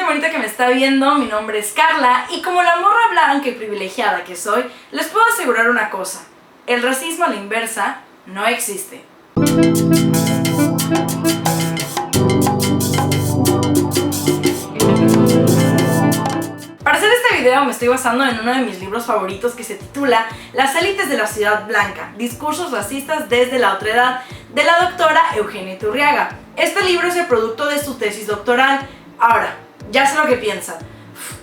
bonita que me está viendo, mi nombre es Carla y como la morra blanca y privilegiada que soy, les puedo asegurar una cosa: el racismo a la inversa no existe. Para hacer este video me estoy basando en uno de mis libros favoritos que se titula Las élites de la ciudad blanca, discursos racistas desde la otredad, de la doctora Eugenia Iturriaga. Este libro es el producto de su tesis doctoral. Ahora, ya sé lo que piensan.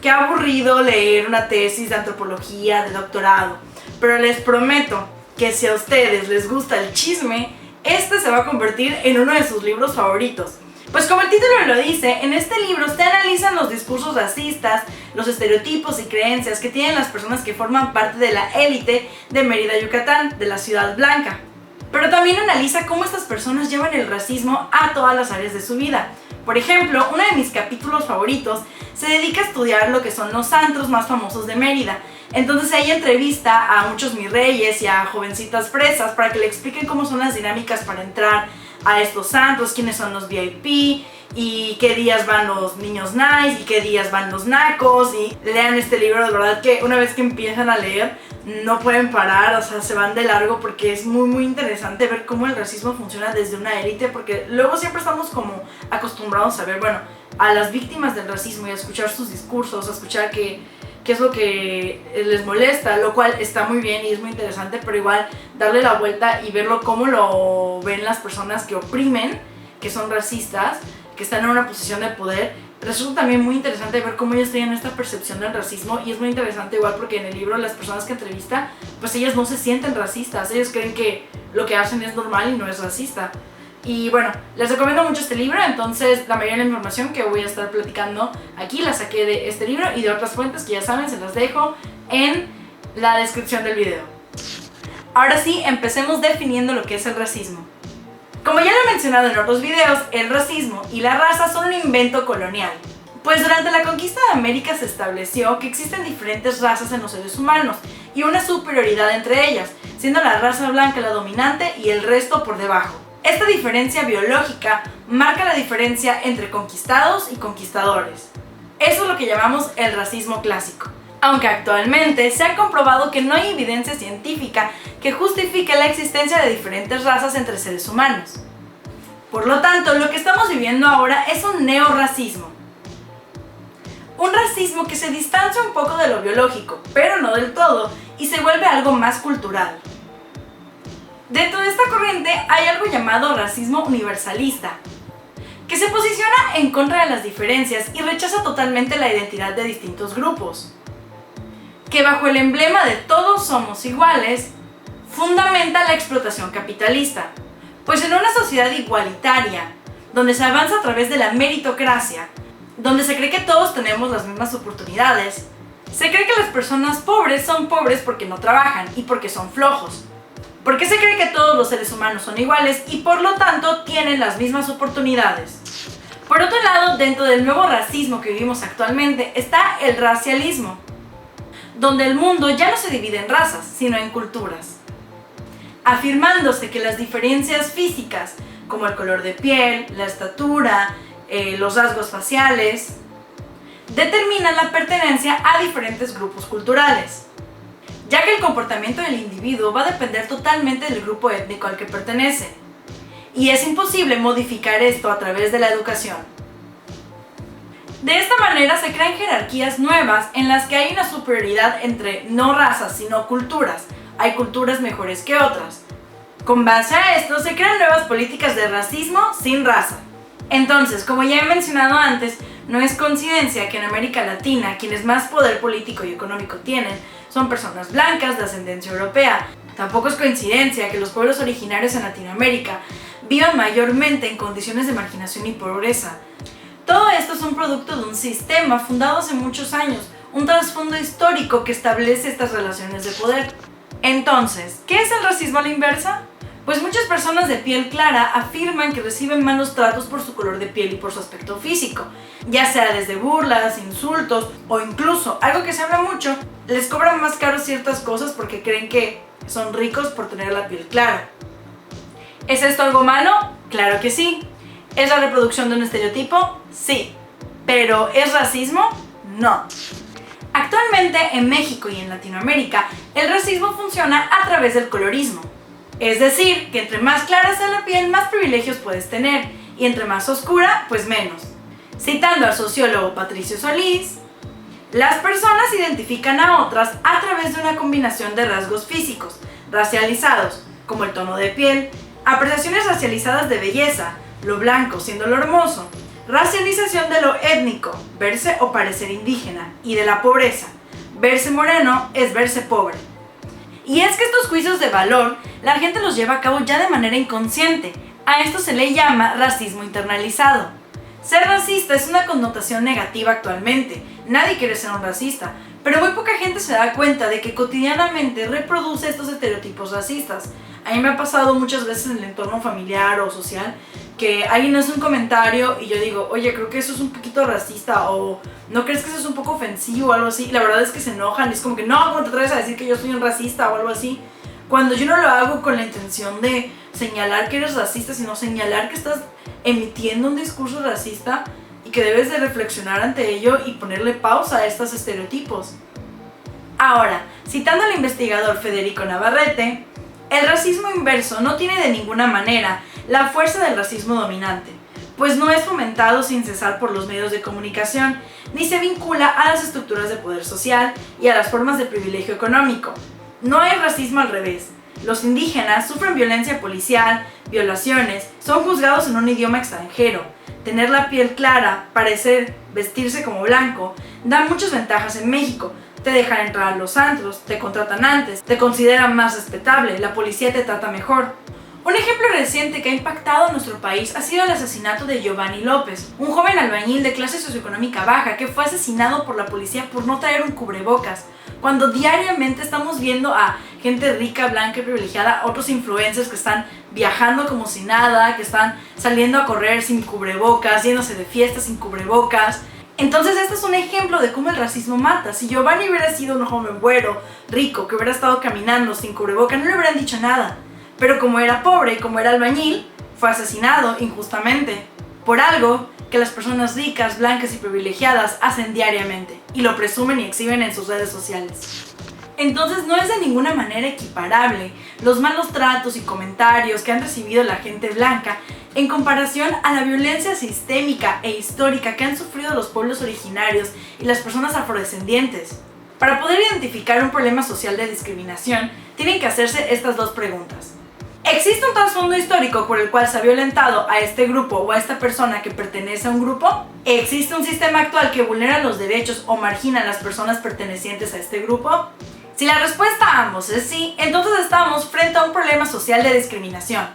Qué aburrido leer una tesis de antropología de doctorado. Pero les prometo que si a ustedes les gusta el chisme, este se va a convertir en uno de sus libros favoritos. Pues como el título lo dice, en este libro se analizan los discursos racistas, los estereotipos y creencias que tienen las personas que forman parte de la élite de Mérida, Yucatán, de la ciudad blanca. Pero también analiza cómo estas personas llevan el racismo a todas las áreas de su vida. Por ejemplo, uno de mis capítulos favoritos se dedica a estudiar lo que son los antros más famosos de Mérida. Entonces ella entrevista a muchos mis reyes y a jovencitas fresas para que le expliquen cómo son las dinámicas para entrar a estos antros, quiénes son los VIP y qué días van los niños nice y qué días van los nacos. Y lean este libro, de verdad que una vez que empiezan a leer no pueden parar, o sea, se van de largo porque es muy interesante ver cómo el racismo funciona desde una élite, porque luego siempre estamos como acostumbrados a ver, bueno, a las víctimas del racismo y a escuchar sus discursos, a escuchar qué es lo que les molesta, lo cual está muy bien y es muy interesante, pero igual darle la vuelta y verlo cómo lo ven las personas que oprimen, que son racistas, que están en una posición de poder. Resulta también muy interesante ver cómo ellos tienen esta percepción del racismo, y es muy interesante igual porque en el libro las personas que entrevista, pues ellas no se sienten racistas, ellos creen que lo que hacen es normal y no es racista. Y bueno, les recomiendo mucho este libro. Entonces la mayoría de la información que voy a estar platicando aquí la saqué de este libro y de otras fuentes que ya saben, se las dejo en la descripción del video. Ahora sí, empecemos definiendo lo que es el racismo. Como ya lo he mencionado en otros videos, el racismo y la raza son un invento colonial. Pues durante la conquista de América se estableció que existen diferentes razas en los seres humanos y una superioridad entre ellas, siendo la raza blanca la dominante y el resto por debajo. Esta diferencia biológica marca la diferencia entre conquistados y conquistadores. Eso es lo que llamamos el racismo clásico. Aunque actualmente se ha comprobado que no hay evidencia científica que justifique la existencia de diferentes razas entre seres humanos. Por lo tanto, lo que estamos viviendo ahora es un neorracismo. Un racismo que se distancia un poco de lo biológico, pero no del todo, y se vuelve algo más cultural. Dentro de esta corriente hay algo llamado racismo universalista, que se posiciona en contra de las diferencias y rechaza totalmente la identidad de distintos grupos, que bajo el emblema de todos somos iguales, fundamenta la explotación capitalista. Pues en una sociedad igualitaria, donde se avanza a través de la meritocracia, donde se cree que todos tenemos las mismas oportunidades, se cree que las personas pobres son pobres porque no trabajan y porque son flojos. Porque se cree que todos los seres humanos son iguales y por lo tanto tienen las mismas oportunidades. Por otro lado, dentro del nuevo racismo que vivimos actualmente está el racialismo, donde el mundo ya no se divide en razas, sino en culturas, afirmándose que las diferencias físicas, como el color de piel, la estatura, los rasgos faciales, determinan la pertenencia a diferentes grupos culturales, ya que el comportamiento del individuo va a depender totalmente del grupo étnico al que pertenece, y es imposible modificar esto a través de la educación. De esta manera se crean jerarquías nuevas en las que hay una superioridad entre no razas sino culturas. Hay culturas mejores que otras. Con base a esto se crean nuevas políticas de racismo sin raza. Entonces, como ya he mencionado antes, no es coincidencia que en América Latina quienes más poder político y económico tienen son personas blancas de ascendencia europea. Tampoco es coincidencia que los pueblos originarios en Latinoamérica vivan mayormente en condiciones de marginación y pobreza. Todo esto es un producto de un sistema fundado hace muchos años, un trasfondo histórico que establece estas relaciones de poder. Entonces, ¿qué es el racismo a la inversa? Pues muchas personas de piel clara afirman que reciben malos tratos por su color de piel y por su aspecto físico, ya sea desde burlas, insultos o incluso, algo que se habla mucho, les cobran más caro ciertas cosas porque creen que son ricos por tener la piel clara. ¿Es esto algo malo? Claro que sí. ¿Es la reproducción de un estereotipo? Sí. ¿Pero es racismo? No. Actualmente en México y en Latinoamérica, el racismo funciona a través del colorismo. Es decir, que entre más clara sea la piel, más privilegios puedes tener, y entre más oscura, pues menos. Citando al sociólogo Patricio Solís, las personas identifican a otras a través de una combinación de rasgos físicos, racializados, como el tono de piel, apreciaciones racializadas de belleza, lo blanco siendo lo hermoso, racialización de lo étnico, verse o parecer indígena, y de la pobreza, verse moreno es verse pobre. Y es que estos juicios de valor, la gente los lleva a cabo ya de manera inconsciente. A esto se le llama racismo internalizado. Ser racista es una connotación negativa actualmente. Nadie quiere ser un racista, pero muy poca gente se da cuenta de que cotidianamente reproduce estos estereotipos racistas. A mí me ha pasado muchas veces en el entorno familiar o social que alguien hace un comentario y yo digo, oye, creo que eso es un poquito racista, o ¿no crees que eso es un poco ofensivo o algo así? Y la verdad es que se enojan y es como que no, ¿cómo te atreves a decir que yo soy un racista o algo así? Cuando yo no lo hago con la intención de señalar que eres racista, sino señalar que estás emitiendo un discurso racista y que debes de reflexionar ante ello y ponerle pausa a estos estereotipos. Ahora, citando al investigador Federico Navarrete, el racismo inverso no tiene de ninguna manera la fuerza del racismo dominante, pues no es fomentado sin cesar por los medios de comunicación, ni se vincula a las estructuras de poder social y a las formas de privilegio económico. No hay racismo al revés. Los indígenas sufren violencia policial, violaciones, son juzgados en un idioma extranjero. Tener la piel clara, parecer, vestirse como blanco, da muchas ventajas en México. Te dejan entrar a los antros, te contratan antes, te consideran más respetable, la policía te trata mejor. Un ejemplo reciente que ha impactado a nuestro país ha sido el asesinato de Giovanni López, un joven albañil de clase socioeconómica baja que fue asesinado por la policía por no traer un cubrebocas, cuando diariamente estamos viendo a gente rica, blanca y privilegiada, otros influencers que están viajando como si nada, que están saliendo a correr sin cubrebocas, yéndose de fiestas sin cubrebocas. Entonces este es un ejemplo de cómo el racismo mata. Si Giovanni hubiera sido un joven güero, rico, que hubiera estado caminando sin cubrebocas, no le hubieran dicho nada. Pero como era pobre, como era albañil, fue asesinado injustamente por algo que las personas ricas, blancas y privilegiadas hacen diariamente y lo presumen y exhiben en sus redes sociales. Entonces no es de ninguna manera equiparable los malos tratos y comentarios que han recibido la gente blanca en comparación a la violencia sistémica e histórica que han sufrido los pueblos originarios y las personas afrodescendientes. Para poder identificar un problema social de discriminación, tienen que hacerse estas dos preguntas. ¿Existe un trasfondo histórico por el cual se ha violentado a este grupo o a esta persona que pertenece a un grupo? ¿Existe un sistema actual que vulnera los derechos o margina a las personas pertenecientes a este grupo? Si la respuesta a ambos es sí, entonces estamos frente a un problema social de discriminación.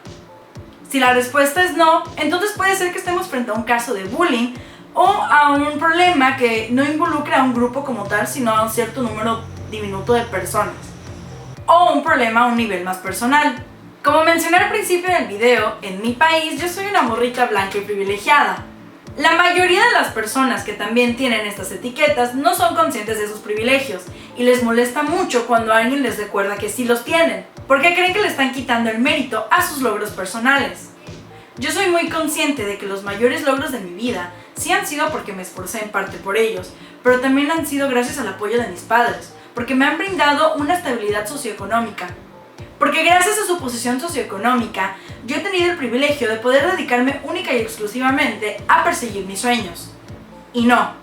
Si la respuesta es no, entonces puede ser que estemos frente a un caso de bullying o a un problema que no involucra a un grupo como tal, sino a un cierto número diminuto de personas. O un problema a un nivel más personal. Como mencioné al principio del video, en mi país yo soy una morrita blanca y privilegiada. La mayoría de las personas que también tienen estas etiquetas no son conscientes de sus privilegios y les molesta mucho cuando alguien les recuerda que sí los tienen, porque creen que le están quitando el mérito a sus logros personales. Yo soy muy consciente de que los mayores logros de mi vida sí han sido porque me esforcé en parte por ellos, pero también han sido gracias al apoyo de mis padres, porque me han brindado una estabilidad socioeconómica. Porque gracias a su posición socioeconómica, yo he tenido el privilegio de poder dedicarme única y exclusivamente a perseguir mis sueños. Y no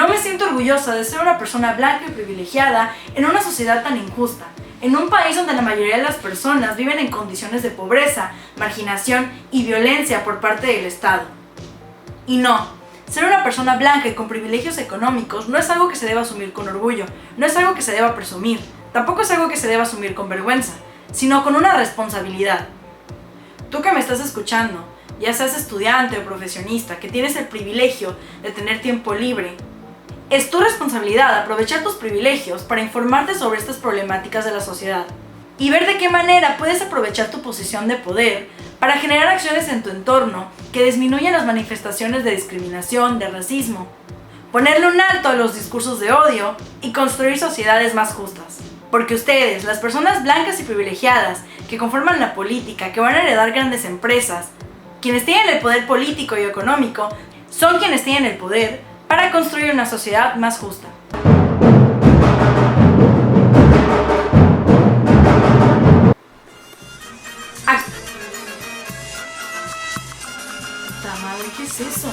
me siento orgullosa de ser una persona blanca y privilegiada en una sociedad tan injusta, en un país donde la mayoría de las personas viven en condiciones de pobreza, marginación y violencia por parte del Estado. Y no, ser una persona blanca y con privilegios económicos no es algo que se deba asumir con orgullo, no es algo que se deba presumir, tampoco es algo que se deba asumir con vergüenza, sino con una responsabilidad. Tú que me estás escuchando, ya seas estudiante o profesionista, que tienes el privilegio de tener tiempo libre, es tu responsabilidad aprovechar tus privilegios para informarte sobre estas problemáticas de la sociedad y ver de qué manera puedes aprovechar tu posición de poder para generar acciones en tu entorno que disminuyan las manifestaciones de discriminación, de racismo, ponerle un alto a los discursos de odio y construir sociedades más justas. Porque ustedes, las personas blancas y privilegiadas que conforman la política, que van a heredar grandes empresas, quienes tienen el poder político y económico, son quienes tienen el poder para construir una sociedad más justa. ¡Puta madre! ¿Qué es eso?